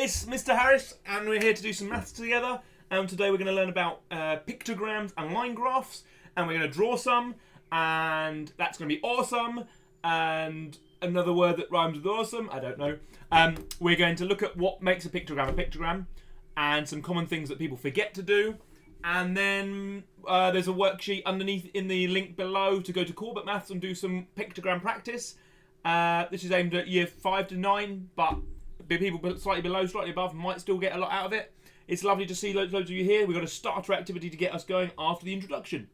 It's Mr. Harris, and we're here to do some maths together. And today we're going to learn about pictograms and line graphs, and we're going to draw some, and that's going to be awesome. And another word that rhymes with awesome, I don't know. We're going to look at what makes a pictogram, and some common things that people forget to do. And then there's a worksheet underneath in the link below to go to Corbett Maths and do some pictogram practice. This is aimed at year 5 to 9, but people slightly below, slightly above might still get a lot out of it. It's lovely to see loads of you here. We've got a starter activity to get us going after the introduction.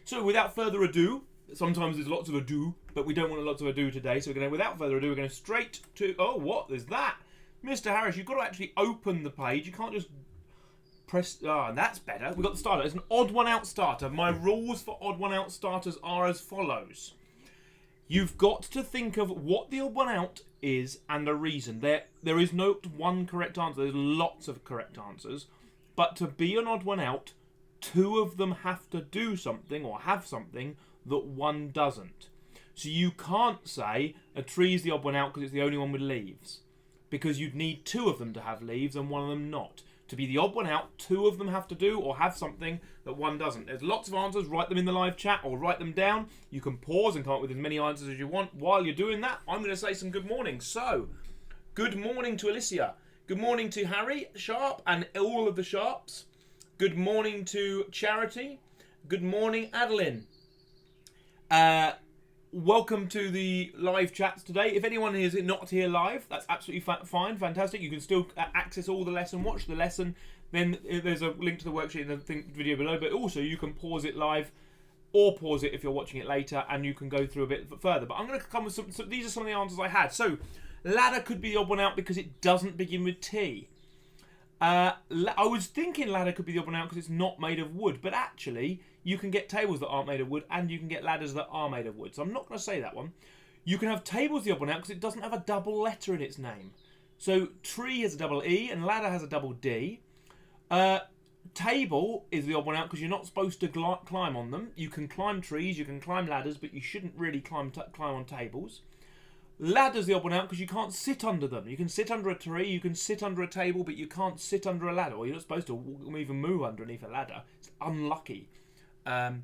So without further ado, sometimes there's lots of ado, but we don't want lots of ado today. So without further ado, we're going to straight to, oh, what is that? Mr. Harris, you've got to actually open the page. You can't just press, that's better. We've got the starter. It's an odd one out starter. My rules for odd one out starters are as follows. You've got to think of what the odd one out is and the reason. There is no one correct answer. There's lots of correct answers. But to be an odd one out, two of them have to do something or have something that one doesn't. So you can't say a tree is the odd one out because it's the only one with leaves, because you'd need two of them to have leaves and one of them not. To be the odd one out, two of them have to do or have something that one doesn't. There's lots of answers. Write them in the live chat or write them down. You can pause and come up with as many answers as you want. While you're doing that, I'm going to say some good morning. So, good morning to Alicia. Good morning to Harry Sharp and all of the Sharps. Good morning to Charity. Good morning, Adeline. Welcome to the live chats today. If anyone is not here live, that's absolutely fine, fantastic. You can still access all the lesson, watch the lesson. Then there's a link to the worksheet in the video below, but also you can pause it live or pause it if you're watching it later, and you can go through a bit further. But I'm going to come with some these are some of the answers I had. So, ladder could be the odd one out because it doesn't begin with T. I was thinking ladder could be the odd one out because it's not made of wood, but actually you can get tables that aren't made of wood and you can get ladders that are made of wood. So I'm not going to say that one. You can have tables the odd one out because it doesn't have a double letter in its name. So tree has a double E and ladder has a double D. Table is the odd one out because you're not supposed to climb on them. You can climb trees, you can climb ladders, but you shouldn't really climb on tables. Ladder's the odd one out because you can't sit under them. You can sit under a tree, you can sit under a table, but you can't sit under a ladder, or you're not supposed to even move underneath a ladder. It's unlucky. The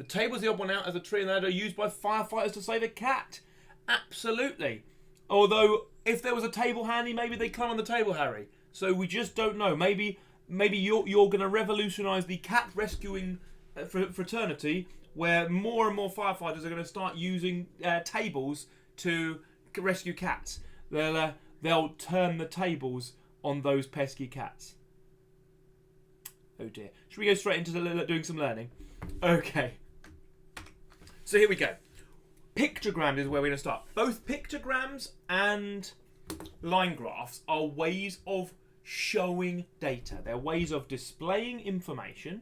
table's the odd one out as a tree and ladder used by firefighters to save a cat. Absolutely. Although, if there was a table handy, maybe they'd climb on the table, Harry. So we just don't know. Maybe you're going to revolutionise the cat rescuing fraternity, where more and more firefighters are going to start using tables to rescue cats. They'll turn the tables on those pesky cats. Oh dear. Should we go straight into doing some learning? Okay. So here we go. Pictograms is where we're going to start. Both pictograms and line graphs are ways of showing data. They're ways of displaying information,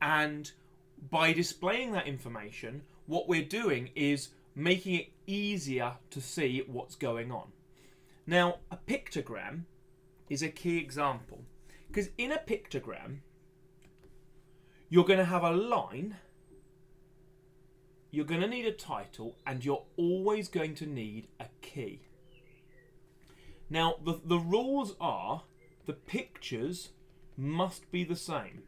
and by displaying that information, what we're doing is making it easier to see what's going on. Now, a pictogram is a key example, because in a pictogram, you're going to have a line, you're going to need a title, and you're always going to need a key. Now, the rules are the pictures must be the same.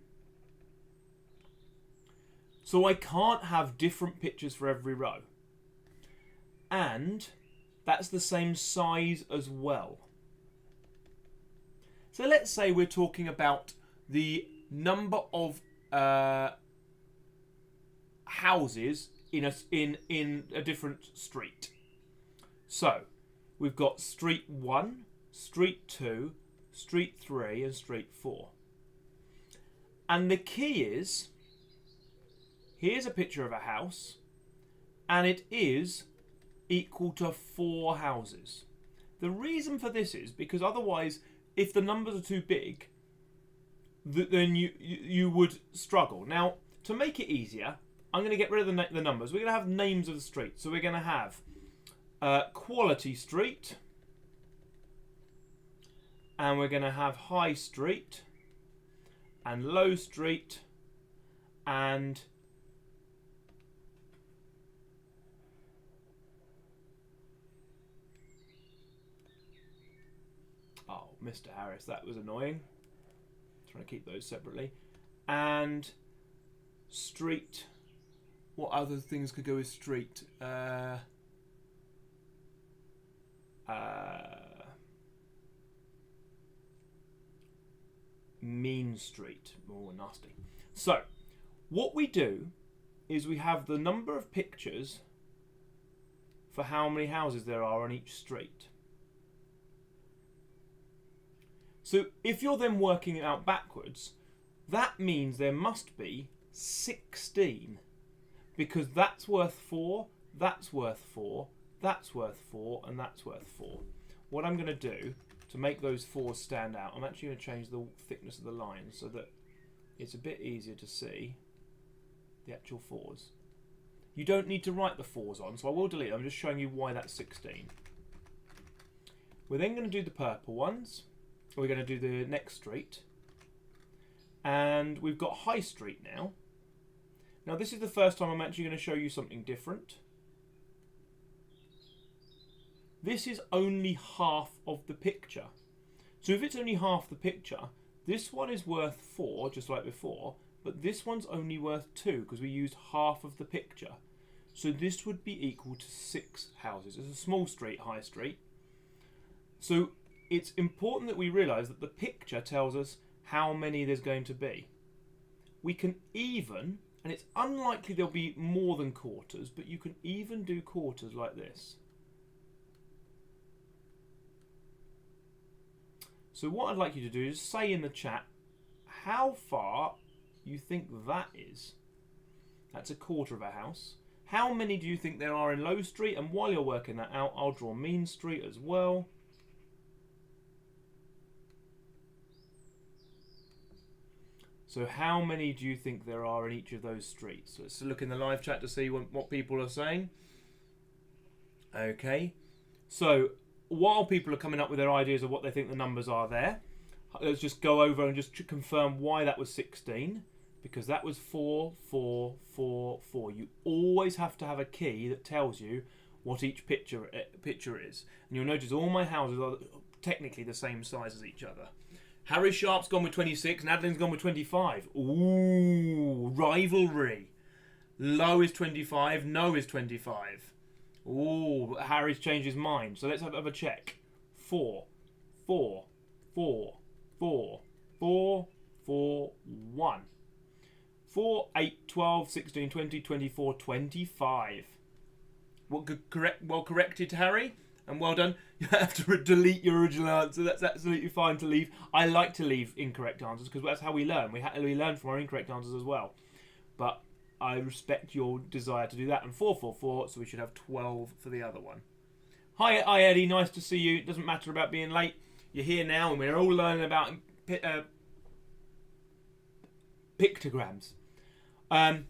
So I can't have different pictures for every row. And that's the same size as well. So let's say we're talking about the number of houses in a different street. So we've got street 1, street 2, street 3 and street 4. And the key is, here's a picture of a house, and it is equal to 4 houses. The reason for this is because otherwise, if the numbers are too big, then you would struggle. Now, to make it easier, I'm going to get rid of the numbers. We're going to have names of the streets. So we're going to have Quality Street, and we're going to have High Street, and Low Street, and oh, Mr. Harris, that was annoying. Trying to keep those separately. And street. What other things could go with street? Mean Street. Oh, nasty. So, what we do is we have the number of pictures for how many houses there are on each street. So, if you're then working it out backwards, that means there must be 16. Because that's worth 4, that's worth 4, that's worth 4, and that's worth 4. What I'm going to do to make those 4s stand out, I'm actually going to change the thickness of the line so that it's a bit easier to see the actual 4s. You don't need to write the 4s on, so I will delete them. I'm just showing you why that's 16. We're then going to do the purple ones. We're going to do the next street. And we've got High Street now. Now this is the first time I'm actually going to show you something different. This is only half of the picture. So if it's only half the picture, this one is worth 4, just like before, but this one's only worth 2 because we used half of the picture. So this would be equal to 6 houses. It's a small street, High Street. So it's important that we realise that the picture tells us how many there's going to be. We can even, and it's unlikely there'll be more than quarters, but you can even do quarters like this. So what I'd like you to do is say in the chat how far you think that is. That's a quarter of a house. How many do you think there are in Low Street? And while you're working that out, I'll draw Mean Street as well. So how many do you think there are in each of those streets? So let's look in the live chat to see what people are saying. Okay. So while people are coming up with their ideas of what they think the numbers are there, let's just go over and just confirm why that was 16. Because that was 4, 4, 4, 4. You always have to have a key that tells you what each picture is. And you'll notice all my houses are technically the same size as each other. Harry Sharp's gone with 26, and Adeline's gone with 25. Ooh, rivalry. Low is 25, no is 25. Ooh, Harry's changed his mind. So let's have a check. 4, 4, 4, 4, 4, 4, 1. 4, 8, 12, 16, 20, 24, 25. Well corrected, Harry. And well done. You have to delete your original answer. That's absolutely fine to leave. I like to leave incorrect answers because that's how we learn. We learn from our incorrect answers as well. But I respect your desire to do that. And 4, 4, 4, so we should have 12 for the other one. Hi Eddie. Nice to see you. It doesn't matter about being late. You're here now and we're all learning about pictograms. Sorry,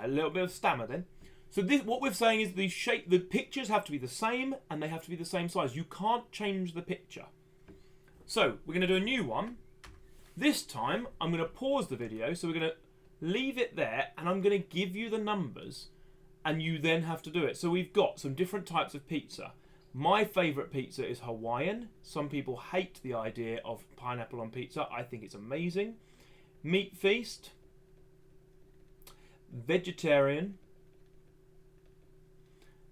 a little bit of stammer then. So what we're saying is the pictures have to be the same and they have to be the same size. You can't change the picture. So we're going to do a new one. This time I'm going to pause the video. So we're going to leave it there and I'm going to give you the numbers and you then have to do it. So we've got some different types of pizza. My favourite pizza is Hawaiian. Some people hate the idea of pineapple on pizza. I think it's amazing. Meat Feast. Vegetarian.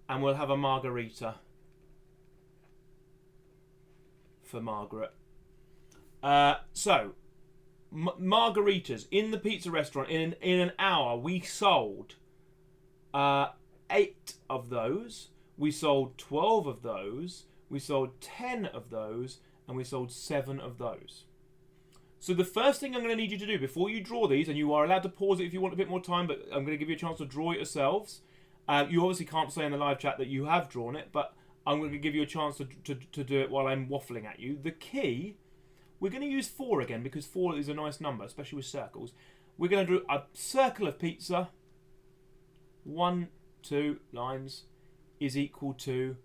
And we'll have a margarita for Margaret. So, margaritas in the pizza restaurant. In an hour, we sold 8 of those. We sold 12 of those. We sold 10 of those. And we sold 7 of those. So the first thing I'm going to need you to do before you draw these, and you are allowed to pause it if you want a bit more time, but I'm going to give you a chance to draw it yourselves. You obviously can't say in the live chat that you have drawn it, but I'm going to give you a chance to do it while I'm waffling at you. The key, we're going to use 4 again because 4 is a nice number, especially with circles. We're going to do a circle of pizza. 1, 2 lines is equal to,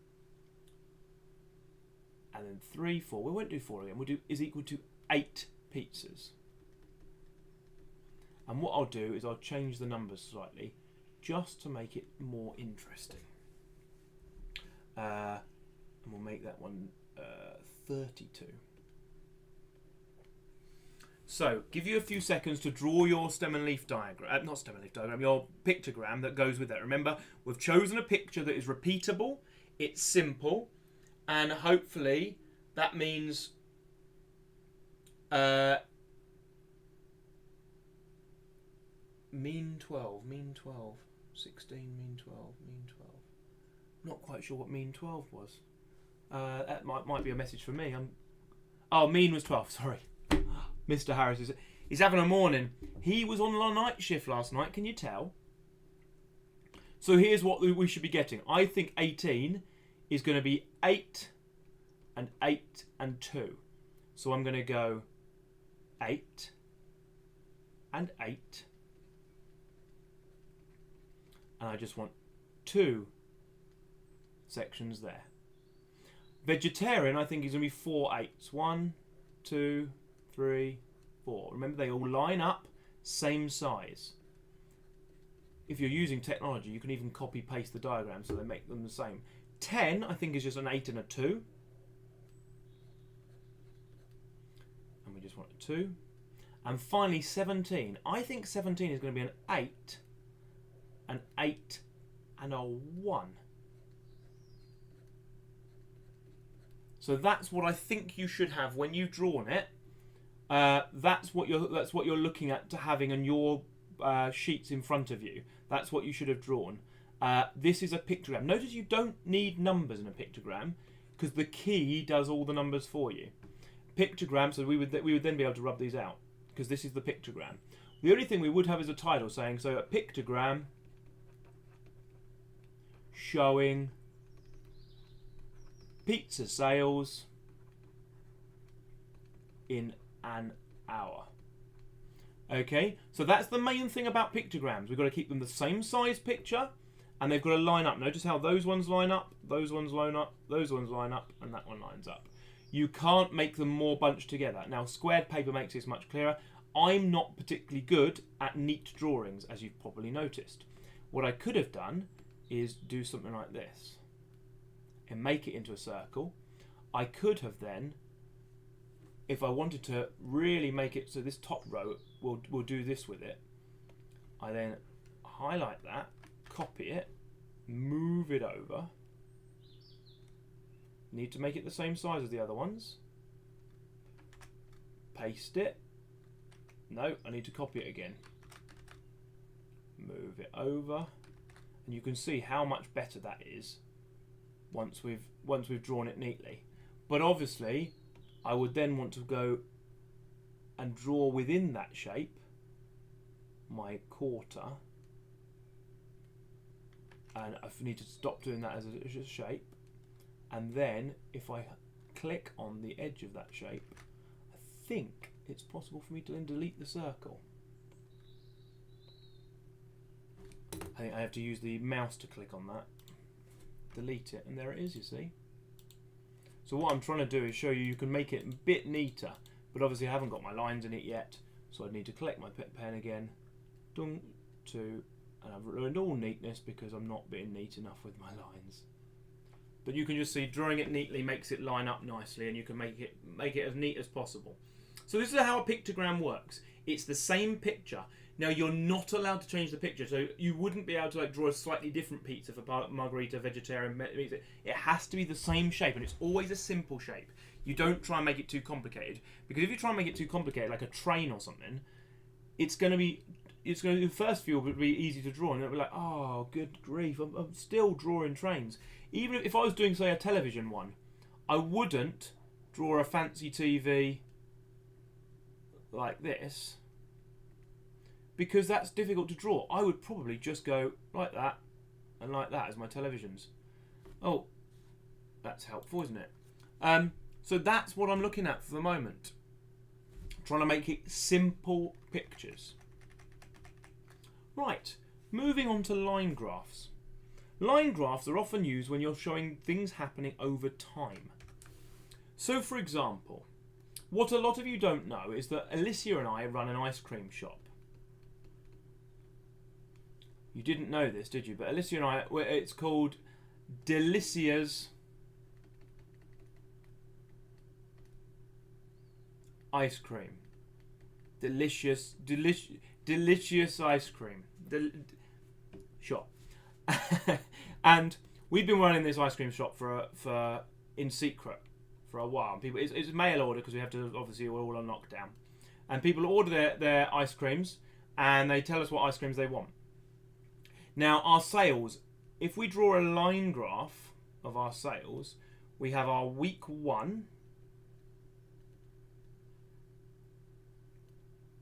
and then 3, 4. We won't do 4 again. We'll do is equal to 8 pizzas. And what I'll do is I'll change the numbers slightly just to make it more interesting. And we'll make that one 32. So, give you a few seconds to draw your stem and leaf diagram, not stem and leaf diagram, your pictogram that goes with that. Remember, we've chosen a picture that is repeatable, it's simple, and hopefully that means mean 12, 16, mean 12. Not quite sure what mean 12 was. That might be a message for me. Oh, mean was 12, sorry. Mr. Harris he's having a morning. He was on a night shift last night, can you tell? So here's what we should be getting. I think 18 is going to be 8 and 8 and 2. So I'm going to go 8 and 8. And I just want 2 sections there. Vegetarian, I think, is going to be 4 8s. 1, 2, 3, 4. Remember, they all line up, same size. If you're using technology, you can even copy paste the diagram so they make them the same. 10, I think, is just an 8 and a 2. And we just want a 2. And finally, 17. I think 17 is going to be an 8, an 8, and a 1. So that's what I think you should have when you've drawn it. That's what you're looking at to having on your sheets in front of you. That's what you should have drawn. This is a pictogram. Notice you don't need numbers in a pictogram because the key does all the numbers for you. Pictogram, so we would then be able to rub these out because this is the pictogram. The only thing we would have is a title saying, so a pictogram showing pizza sales in an hour. Okay, so that's the main thing about pictograms. We've got to keep them the same size picture and they've got to line up. Notice how those ones line up, those ones line up, those ones line up, and that one lines up. You can't make them more bunched together. Now, squared paper makes this much clearer. I'm not particularly good at neat drawings, as you've probably noticed. What I could have done is do something like this and make it into a circle. I could have then, if I wanted to really make it so this top row, we'll do this with it. I then highlight that, copy it, move it over. Need to make it the same size as the other ones. Paste it. No, I need to copy it again. Move it over. And you can see how much better that is once we've drawn it neatly. But obviously, I would then want to go and draw within that shape my quarter. And I need to stop doing that as a shape. And then if I click on the edge of that shape, I think it's possible for me to then delete the circle. I think I have to use the mouse to click on that. Delete it, and there it is, you see. So what I'm trying to do is show you can make it a bit neater, but obviously I haven't got my lines in it yet, so I need to collect my pen again. And I've ruined all neatness because I'm not being neat enough with my lines. But you can just see drawing it neatly makes it line up nicely, and you can make it as neat as possible. So this is how a pictogram works. It's the same picture. Now you're not allowed to change the picture, so you wouldn't be able to draw a slightly different pizza for margarita, vegetarian pizza. It has to be the same shape, and it's always a simple shape. You don't try and make it too complicated, because if you try and make it too complicated, like a train or something, the first few will be easy to draw, and it'll be like, oh, good grief, I'm still drawing trains. Even if I was doing, say, a television one, I wouldn't draw a fancy TV like this, because that's difficult to draw. I would probably just go like that and like that as my televisions. Oh, that's helpful, isn't it? So that's what I'm looking at for the moment. Trying to make it simple pictures. Right, moving on to line graphs. Line graphs are often used when you're showing things happening over time. So for example, what a lot of you don't know is that Alicia and I run an ice cream shop. You didn't know this, did you? But Alicia and I, it's called Delicia's ice cream. Delicious ice cream. Shop. And we've been running this ice cream shop for in secret for a while. People, it's mail order because we have to, obviously we're all on lockdown. And people order their ice creams and they tell us what ice creams they want. Now our sales, if we draw a line graph of our sales, we have our week 1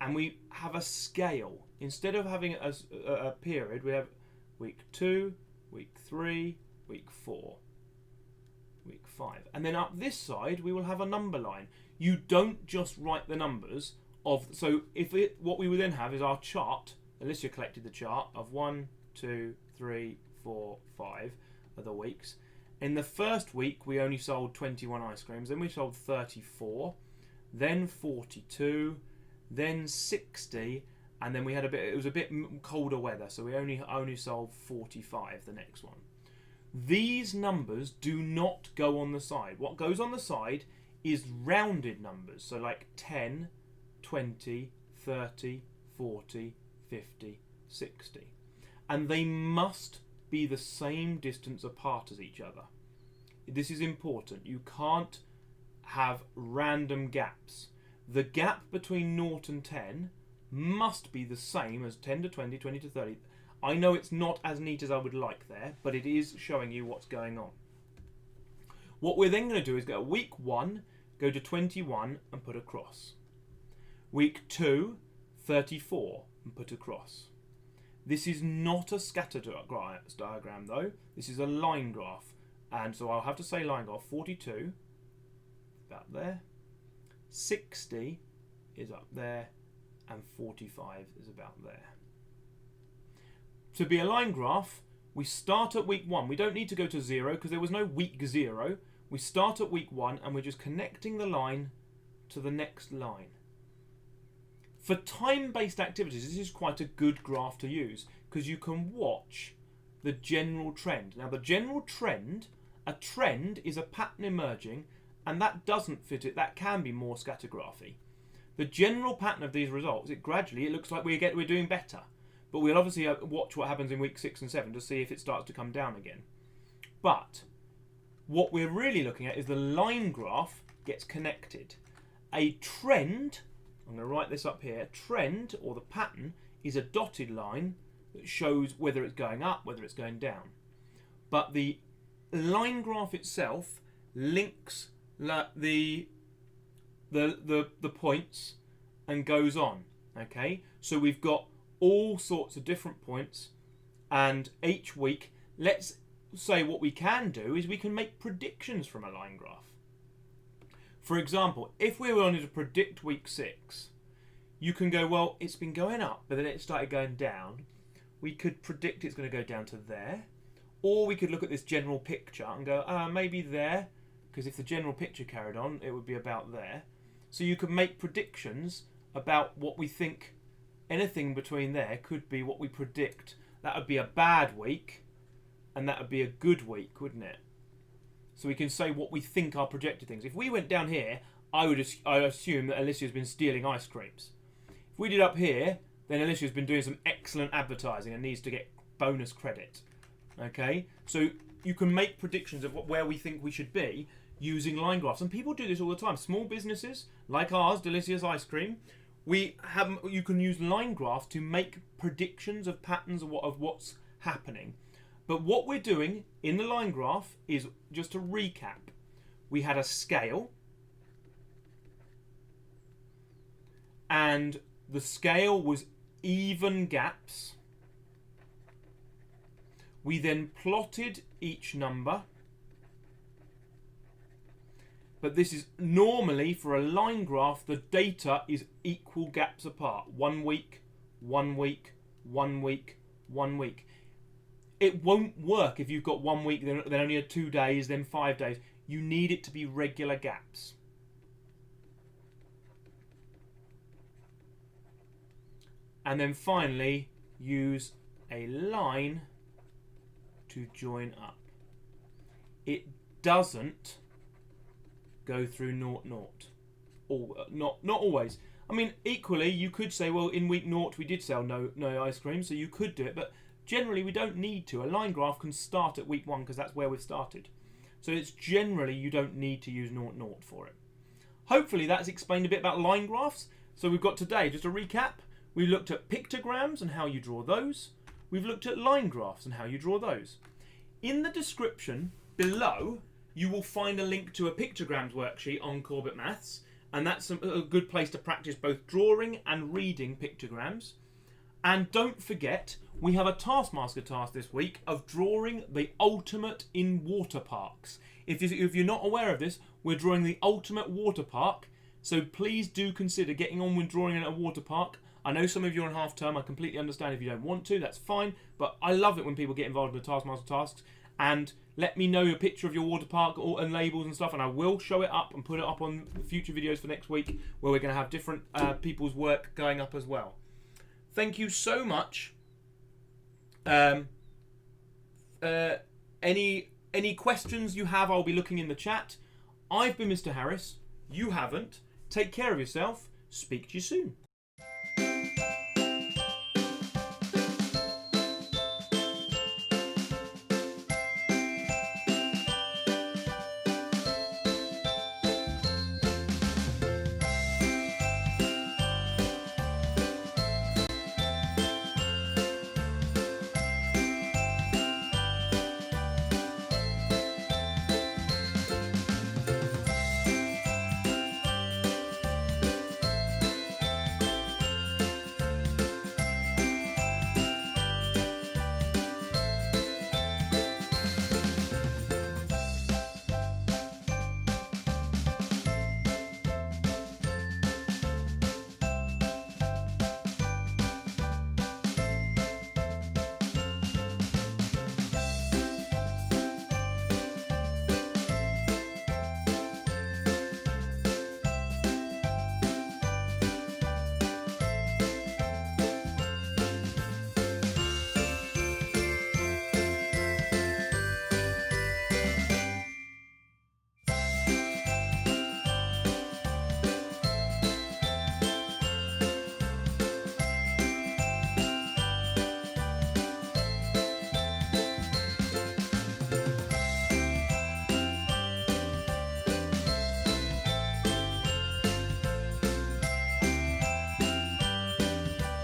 and we have a scale. Instead of having a period, we have week 2, week 3, week 4, week 5. And then up this side, we will have a number line. You don't just write the numbers of, so what we would then have is our chart. Alicia collected the chart of 1, 2, 3, 4, 5 of the weeks. In the first week, we only sold 21 ice creams. Then we sold 34, then 42, then 60, and then we had it was a bit colder weather, so we only sold 45 the next one. These numbers do not go on the side. What goes on the side is rounded numbers, so like 10, 20, 30, 40, 50, 60. And they must be the same distance apart as each other. This is important. You can't have random gaps. The gap between 0 and 10 must be the same as 10 to 20, 20 to 30. I know it's not as neat as I would like there, but it is showing you what's going on. What we're then going to do is go week 1, go to 21 and put a cross. Week 2, 34 and put a cross. This is not a scatter diagram though. This is a line graph. And so I'll have to say line graph. 42, about there. 60 is up there. And 45 is about there. To be a line graph, we start at week 1. We don't need to go to 0 because there was no week 0. We start at week 1 and we're just connecting the line to the next line. For time-based activities, this is quite a good graph to use because you can watch the general trend. Now, the general trend, a trend is a pattern emerging, and that doesn't fit it. That can be more scattergraphy. The general pattern of these results, it looks like we're doing better. But we'll obviously watch what happens in week 6 and 7 to see if it starts to come down again. But what we're really looking at is the line graph gets connected. A trend, I'm going to write this up here, trend or the pattern is a dotted line that shows whether it's going up, whether it's going down. But the line graph itself links the points and goes on. Okay, so we've got all sorts of different points, and each week, let's say what we can do is we can make predictions from a line graph. For example, if we wanted to predict week 6, you can go, well, it's been going up, but then it started going down. We could predict it's going to go down to there, or we could look at this general picture and go, maybe there, because if the general picture carried on, it would be about there. So you could make predictions about what we think. Anything between there could be what we predict. That would be a bad week, and that would be a good week, wouldn't it? So we can say what we think are projected things. If we went down here, I assume that Alicia's been stealing ice creams. If we did up here, then Alicia's been doing some excellent advertising and needs to get bonus credit. Okay? So you can make predictions of where we think we should be using line graphs. And people do this all the time. Small businesses, like ours, Delicious Ice Cream, you can use line graphs to make predictions of patterns of what's happening. But what we're doing in the line graph is, just to recap, we had a scale, and the scale was even gaps. We then plotted each number. But this is normally, for a line graph, the data is equal gaps apart. 1 week, 1 week, 1 week, 1 week. It won't work if you've got 1 week, then only 2 days, then 5 days. You need it to be regular gaps. And then finally, use a line to join up. It doesn't go through 0, 0. Or not always. I mean, equally, you could say, well, in week 0 we did sell no ice cream, so you could do it, but generally we don't need to. A line graph can start at week 1 because that's where we've started. So it's generally you don't need to use 0, 0 for it. Hopefully that's explained a bit about line graphs. So we've got today, just a recap, we looked at pictograms and how you draw those. We've looked at line graphs and how you draw those. In the description below, you will find a link to a pictograms worksheet on Corbett Maths, and that's a good place to practice both drawing and reading pictograms. And don't forget, we have a Taskmaster task this week of drawing the ultimate in water parks. If you're not aware of this, we're drawing the ultimate water park, so please do consider getting on with drawing at a water park. I know some of you are on half term, I completely understand if you don't want to, that's fine, but I love it when people get involved in the Taskmaster tasks. And let me know a picture of your water park and labels and stuff, and I will show it up and put it up on future videos for next week where we're going to have different people's work going up as well. Thank you so much. Any questions you have, I'll be looking in the chat. I've been Mr. Harris. You haven't. Take care of yourself. Speak to you soon.